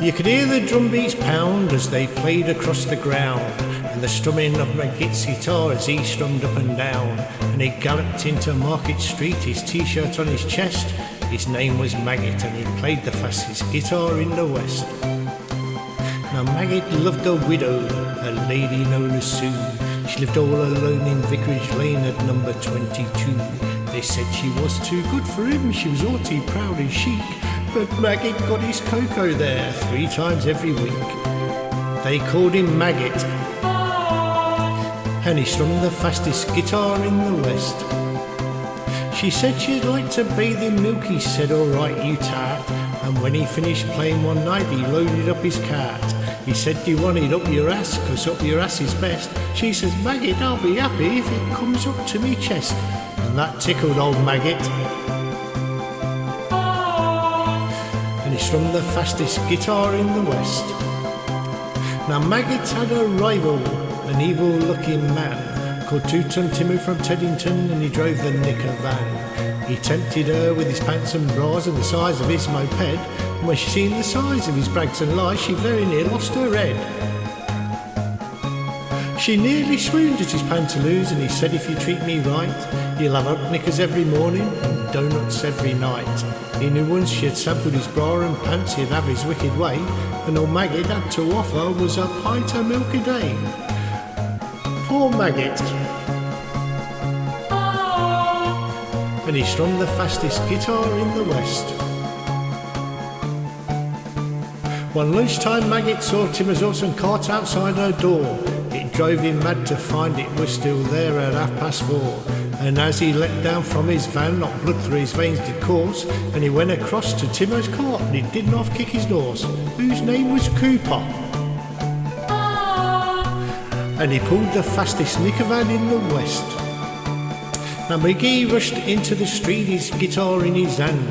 You could hear the drum beats pound as they played across the ground, and the strumming of Maggit's guitar as he strummed up and down. And he galloped into Market Street, his t-shirt on his chest. His name was Maggit, and he played the fastest guitar in the West. Now Maggit loved a widow, a lady known as Sue. She lived all alone in Vicarage Lane at number 22. They said she was too good for him, she was haughty, proud and chic. But Maggit got his cocoa there 3 times every week. They called him Maggit, and he strummed the fastest guitar in the West. She said she'd like to bathe in milk, he said, all right, you tart. And when he finished playing one night, he loaded up his cart. He said, do you want it up your ass, 'cause up your ass is best? She says, Maggit, I'll be happy if it comes up to me chest. And that tickled old Maggit, and he strummed the fastest guitar in the West. Now Maggit had a rival, an evil-looking man called Two-Ton Timmy from Teddington, and he drove the knicker van. He tempted her with his pants and bras and the size of his moped, and when she seen the size of his brags and lies, she very near lost her head. She nearly swooned at his pantaloons, and he said, if you treat me right, you'll have up knickers every morning and donuts every night. He knew once she had sampled his bra and pants, he'd have his wicked way, and all Maggit had to offer was a pint of milk a day. Poor Maggit. And he strummed the fastest guitar in the West. One lunchtime, Maggit saw Timmer's horse and cart outside her door. It drove him mad to find it was still there at 4:30. And as he let down from his van, not blood through his veins did course, and he went across to Timmer's cart, and he didn't half kick his horse, whose name was Cooper. And he pulled the fastest knicker van in the West. Now McGee rushed into the street, his guitar in his hand.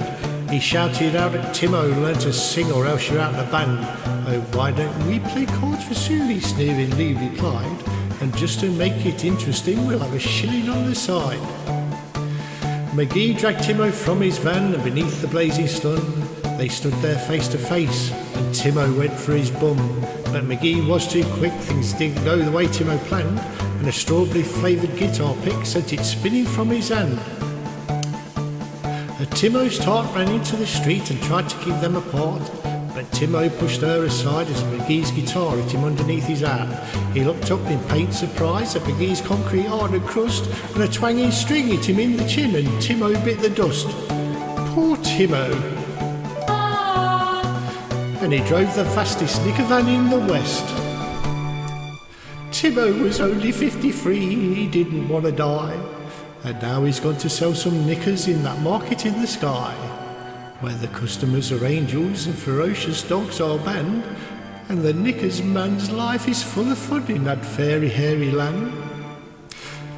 He shouted out at Timo, learn to sing or else you're out of the band. Oh, why don't we play chords for Sue, he sneeringly replied. And just to make it interesting, we'll have a shilling on the side. McGee dragged Timo from his van, and beneath the blazing sun, they stood there face to face, and Timo went for his bum. But McGee was too quick, things didn't go the way Timo planned, and a strawberry-flavoured guitar pick sent it spinning from his hand. Timo's tart ran into the street and tried to keep them apart, but Timo pushed her aside as McGee's guitar hit him underneath his arm. He looked up in pained surprise at McGee's concrete hard and crust, and a twanging string hit him in the chin, and Timo bit the dust. Poor Timo. And he drove the fastest knicker van in the West. Timo was only 53, he didn't want to die. And now he's gone to sell some knickers in that market in the sky, where the customers are angels and ferocious dogs are banned, and the knickers man's life is full of fun in that fairy hairy land.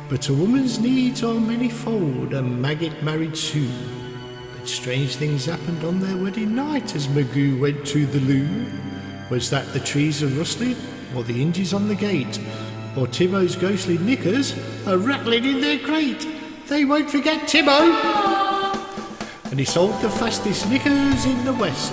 But a woman's needs are manyfold, and Maggit married Sue. But strange things happened on their wedding night as Magoo went to the loo. Was that the trees are rustling, or the hinges on the gate, or Timo's ghostly knickers are rattling in their crate? They won't forget Timo! And he sold the fastest knickers in the West.